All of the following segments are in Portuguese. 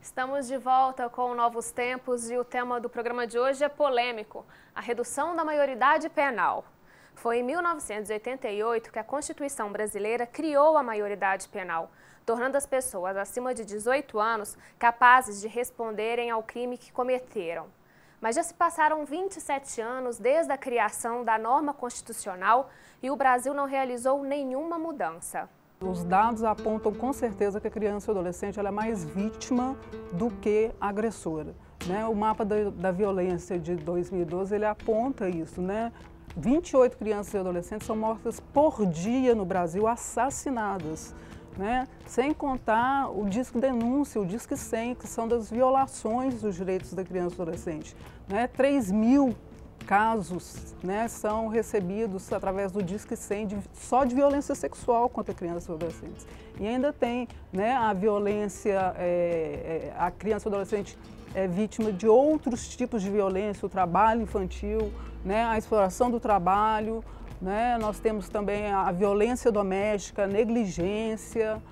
Estamos de volta com Novos Tempos e o tema do programa de hoje é polêmico: a redução da maioridade penal. Foi em 1988 que a Constituição brasileira criou a maioridade penal, tornando as pessoas acima de 18 anos capazes de responderem ao crime que cometeram. Mas já se passaram 27 anos desde a criação da norma constitucional e o Brasil não realizou nenhuma mudança. Os dados apontam com certeza que a criança e o adolescente ela é mais vítima do que agressora. O mapa da violência de 2012 ele aponta isso. 28 crianças e adolescentes são mortas por dia no Brasil, assassinadas. Sem contar o Disque Denúncia, o Disque 100, que são das violações dos direitos da criança e adolescente. 3.000 casos são recebidos através do Disque 100 só de violência sexual contra crianças e adolescentes. E ainda tem a violência, a criança e adolescente é vítima de outros tipos de violência, o trabalho infantil, a exploração do trabalho. Nós temos também a violência doméstica, a negligência.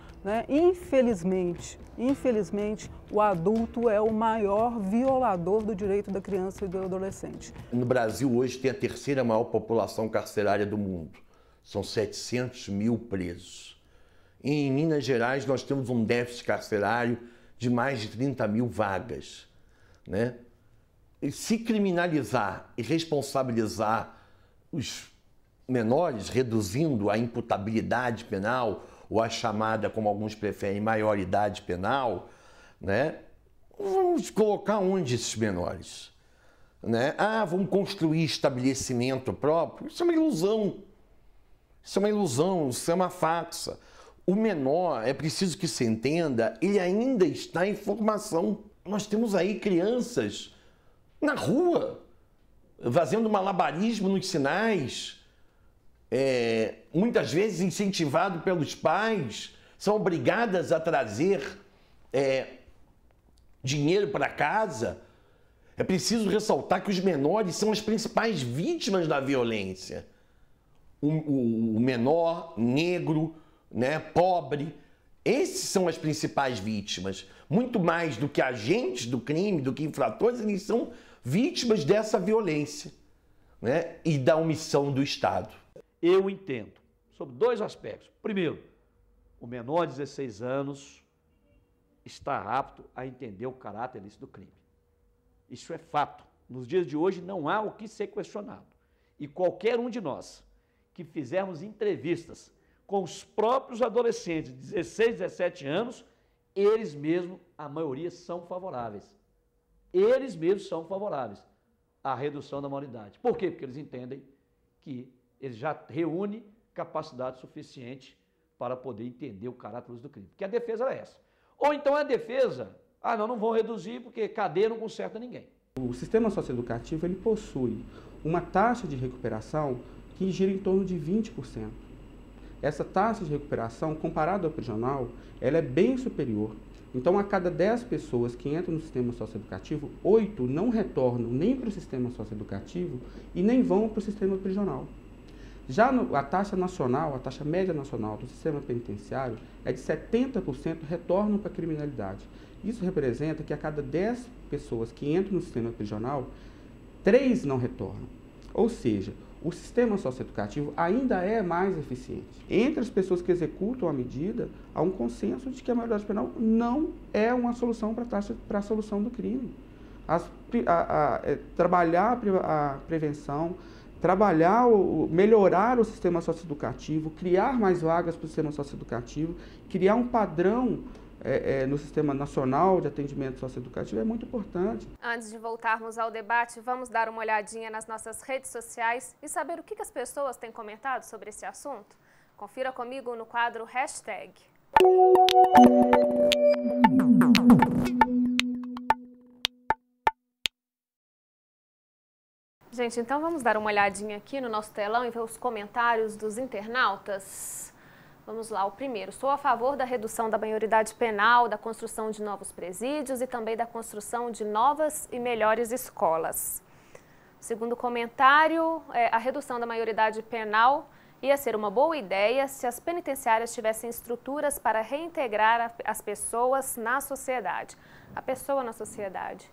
Infelizmente, o adulto é o maior violador do direito da criança e do adolescente. No Brasil, hoje, tem a terceira maior população carcerária do mundo. São 700 mil presos. Em Minas Gerais, nós temos um déficit carcerário de mais de 30 mil vagas. E se criminalizar e responsabilizar os menores, reduzindo a imputabilidade penal, ou a chamada, como alguns preferem, maioridade penal, vamos colocar onde esses menores? Vamos construir estabelecimento próprio? Isso é uma ilusão. Isso é uma ilusão, isso é uma farsa. O menor, é preciso que se entenda, ele ainda está em formação. Nós temos aí crianças na rua, fazendo malabarismo nos sinais, muitas vezes incentivado pelos pais, são obrigadas a trazer dinheiro para casa. É preciso ressaltar que os menores são as principais vítimas da violência. O menor, negro, pobre, esses são as principais vítimas. Muito mais do que agentes do crime, do que infratores, eles são vítimas dessa violência e da omissão do Estado. Eu entendo sobre dois aspectos. Primeiro, o menor de 16 anos está apto a entender o caráter ilícito do crime. Isso é fato. Nos dias de hoje não há o que ser questionado. E qualquer um de nós que fizermos entrevistas com os próprios adolescentes de 16, 17 anos, eles mesmos, a maioria, são favoráveis. Eles mesmos são favoráveis à redução da maioridade. Por quê? Porque eles entendem que ele já reúne capacidade suficiente para poder entender o caráter do crime. Porque a defesa é essa. Ou então a defesa, não vão reduzir porque cadeia não conserta ninguém. O sistema socioeducativo ele possui uma taxa de recuperação que gira em torno de 20%. Essa taxa de recuperação, comparada ao prisional, ela é bem superior. Então, a cada 10 pessoas que entram no sistema socioeducativo, 8 não retornam nem para o sistema socioeducativo e nem vão para o sistema prisional. Já a taxa nacional, a taxa média nacional do sistema penitenciário é de 70% retornam para a criminalidade. Isso representa que a cada 10 pessoas que entram no sistema prisional, 3 não retornam. Ou seja, o sistema socioeducativo ainda é mais eficiente. Entre as pessoas que executam a medida, há um consenso de que a maioridade penal não é uma solução para a solução do crime. Trabalhar a prevenção, melhorar o sistema socioeducativo, criar mais vagas para o sistema socioeducativo, criar um padrão no Sistema Nacional de Atendimento Socioeducativo é muito importante. Antes de voltarmos ao debate, vamos dar uma olhadinha nas nossas redes sociais e saber o que as pessoas têm comentado sobre esse assunto? Confira comigo no quadro Hashtag. Gente, então vamos dar uma olhadinha aqui no nosso telão e ver os comentários dos internautas. Vamos lá, o primeiro. Sou a favor da redução da maioridade penal, da construção de novos presídios e também da construção de novas e melhores escolas. O segundo comentário é a redução da maioridade penal Ia ser uma boa ideia se as penitenciárias tivessem estruturas para reintegrar as pessoas na sociedade. A pessoa na sociedade.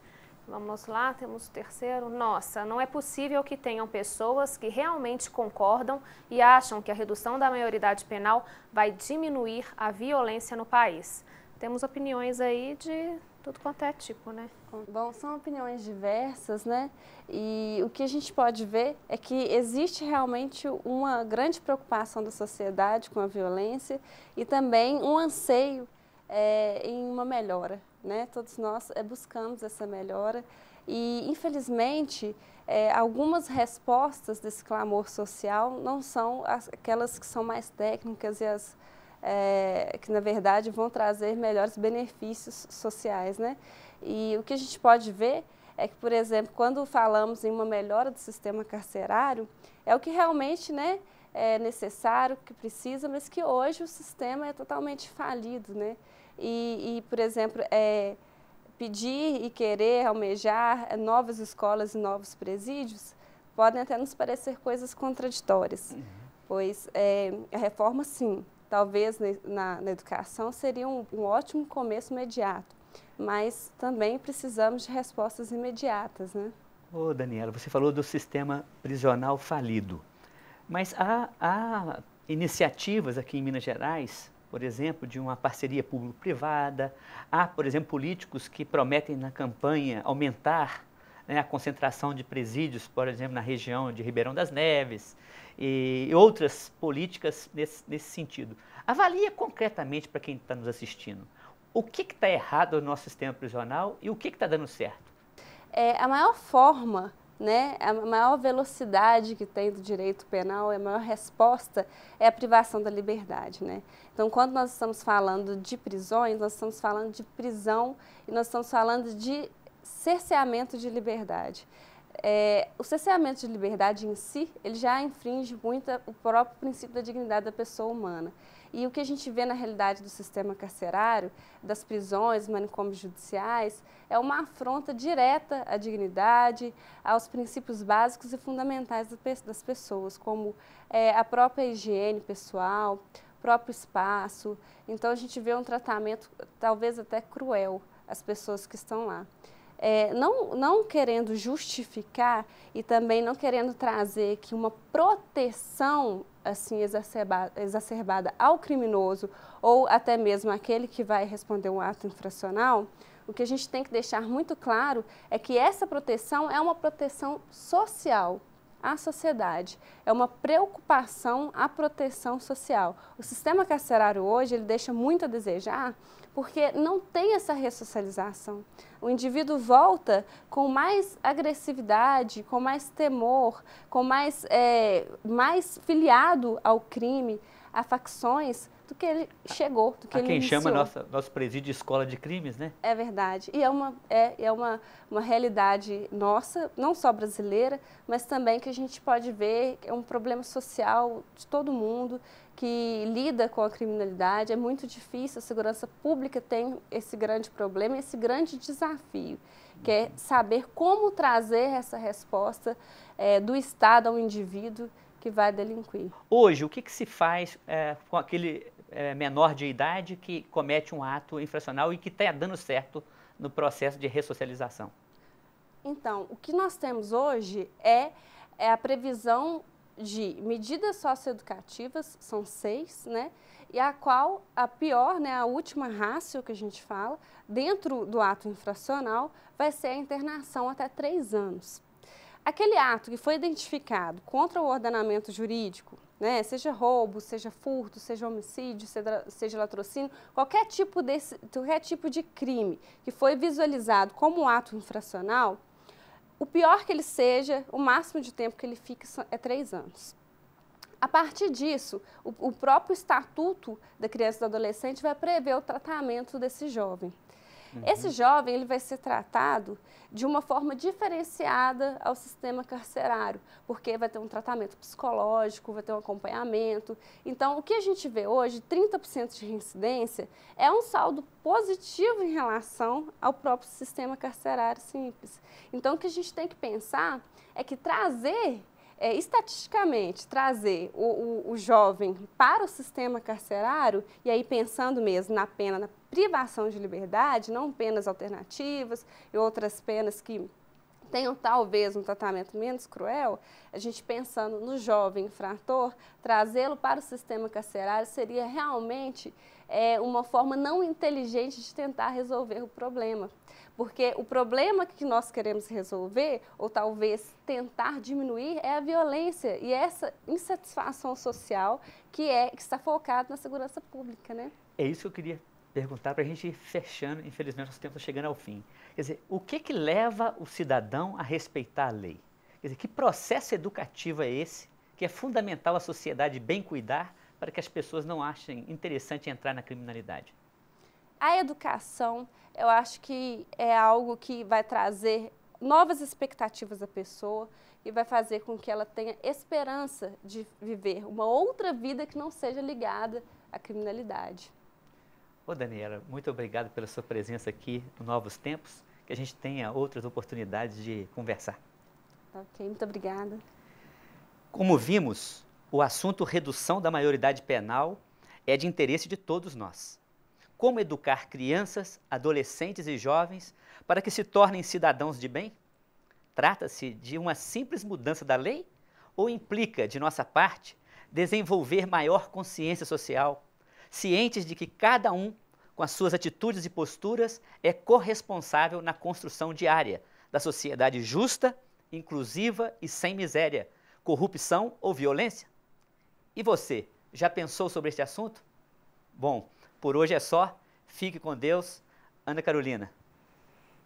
Vamos lá, temos o terceiro. Nossa, não é possível que tenham pessoas que realmente concordam e acham que a redução da maioridade penal vai diminuir a violência no país. Temos opiniões aí de tudo quanto é tipo, né? Bom, são opiniões diversas, né? E o que a gente pode ver é que existe realmente uma grande preocupação da sociedade com a violência e também um anseio em uma melhora, né? Todos nós buscamos essa melhora e, infelizmente, algumas respostas desse clamor social não são aquelas que são mais técnicas e as que, na verdade, vão trazer melhores benefícios sociais, né? E o que a gente pode ver é que, por exemplo, quando falamos em uma melhora do sistema carcerário, é o que realmente, né, é necessário, que precisa, mas que hoje o sistema é totalmente falido, né? Por exemplo, pedir e querer almejar novas escolas e novos presídios podem até nos parecer coisas contraditórias, pois a reforma, sim, talvez na educação seria um ótimo começo imediato, mas também precisamos de respostas imediatas, né? Ô, Daniela, você falou do sistema prisional falido, mas há iniciativas aqui em Minas Gerais, por exemplo, de uma parceria público-privada. Há, por exemplo, políticos que prometem na campanha aumentar, né, a concentração de presídios, por exemplo, na região de Ribeirão das Neves e outras políticas nesse sentido. Avalia concretamente para quem está nos assistindo. O que está errado no nosso sistema prisional e o que está dando certo? A maior forma, né, a maior velocidade que tem do direito penal, a maior resposta é a privação da liberdade, né? Então, quando nós estamos falando de prisões, nós estamos falando de prisão e nós estamos falando de cerceamento de liberdade. O cerceamento de liberdade em si, ele já infringe muito o próprio princípio da dignidade da pessoa humana. E o que a gente vê na realidade do sistema carcerário, das prisões, manicômios judiciais, é uma afronta direta à dignidade, aos princípios básicos e fundamentais das pessoas, como a própria higiene pessoal, próprio espaço. Então, a gente vê um tratamento talvez até cruel às pessoas que estão lá. Não querendo justificar e também não querendo trazer que uma proteção assim exacerbada ao criminoso ou até mesmo aquele que vai responder um ato infracional, o que a gente tem que deixar muito claro é que essa proteção é uma proteção social à sociedade, é uma preocupação à proteção social. O sistema carcerário hoje, ele deixa muito a desejar porque não tem essa ressocialização. O indivíduo volta com mais agressividade, com mais temor, com mais filiado ao crime, a facções, do que ele chegou, do que ele iniciou. Quem chama nosso presídio de escola de crimes, né? É verdade. E é uma realidade nossa, não só brasileira, mas também que a gente pode ver que é um problema social de todo mundo que lida com a criminalidade. É muito difícil, a segurança pública tem esse grande problema, esse grande desafio, que é saber como trazer essa resposta do Estado ao indivíduo que vai delinquir. Hoje, o que se faz com aquele menor de idade que comete um ato infracional e que está dando certo no processo de ressocialização? Então, o que nós temos hoje é a previsão de medidas socioeducativas, são 6, né? E a qual a pior, né, a última ratio que a gente fala, dentro do ato infracional, vai ser a internação até 3 anos. Aquele ato que foi identificado contra o ordenamento jurídico, né, seja roubo, seja furto, seja homicídio, seja latrocínio, qualquer tipo de crime que foi visualizado como ato infracional, o pior que ele seja, o máximo de tempo que ele fica é 3 anos. A partir disso, o próprio Estatuto da Criança e do Adolescente vai prever o tratamento desse jovem. Esse jovem ele vai ser tratado de uma forma diferenciada ao sistema carcerário, porque vai ter um tratamento psicológico, vai ter um acompanhamento. Então, o que a gente vê hoje, 30% de reincidência, é um saldo positivo em relação ao próprio sistema carcerário simples. Então, o que a gente tem que pensar é que trazer estatisticamente, trazer o jovem para o sistema carcerário, e aí pensando mesmo na pena, na privação de liberdade, não penas alternativas e outras penas que tenham talvez um tratamento menos cruel, a gente pensando no jovem infrator, trazê-lo para o sistema carcerário seria realmente uma forma não inteligente de tentar resolver o problema. Porque o problema que nós queremos resolver, ou talvez tentar diminuir, é a violência e essa insatisfação social que está focada na segurança pública, né? É isso que eu queria perguntar para a gente ir fechando, infelizmente nosso tempo está chegando ao fim. Quer dizer, o que leva o cidadão a respeitar a lei? Quer dizer, que processo educativo é esse que é fundamental a sociedade bem cuidar para que as pessoas não achem interessante entrar na criminalidade? A educação, eu acho que é algo que vai trazer novas expectativas à pessoa e vai fazer com que ela tenha esperança de viver uma outra vida que não seja ligada à criminalidade. Ô Daniela, muito obrigado pela sua presença aqui no Novos Tempos, que a gente tenha outras oportunidades de conversar. Ok, muito obrigada. Como vimos, o assunto redução da maioridade penal é de interesse de todos nós. Como educar crianças, adolescentes e jovens para que se tornem cidadãos de bem? Trata-se de uma simples mudança da lei ou implica, de nossa parte, desenvolver maior consciência social, cientes de que cada um, com as suas atitudes e posturas, é corresponsável na construção diária da sociedade justa, inclusiva e sem miséria, corrupção ou violência? E você, já pensou sobre este assunto? Bom, por hoje é só. Fique com Deus. Ana Carolina.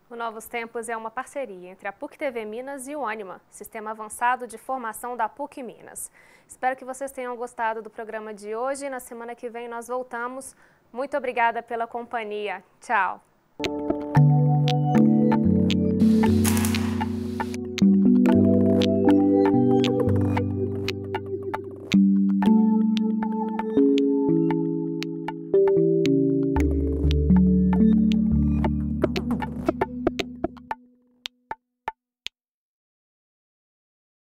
O Novos Tempos é uma parceria entre a PUC-TV Minas e o Ânima, Sistema Avançado de Formação da PUC Minas. Espero que vocês tenham gostado do programa de hoje. Na semana que vem nós voltamos. Muito obrigada pela companhia. Tchau.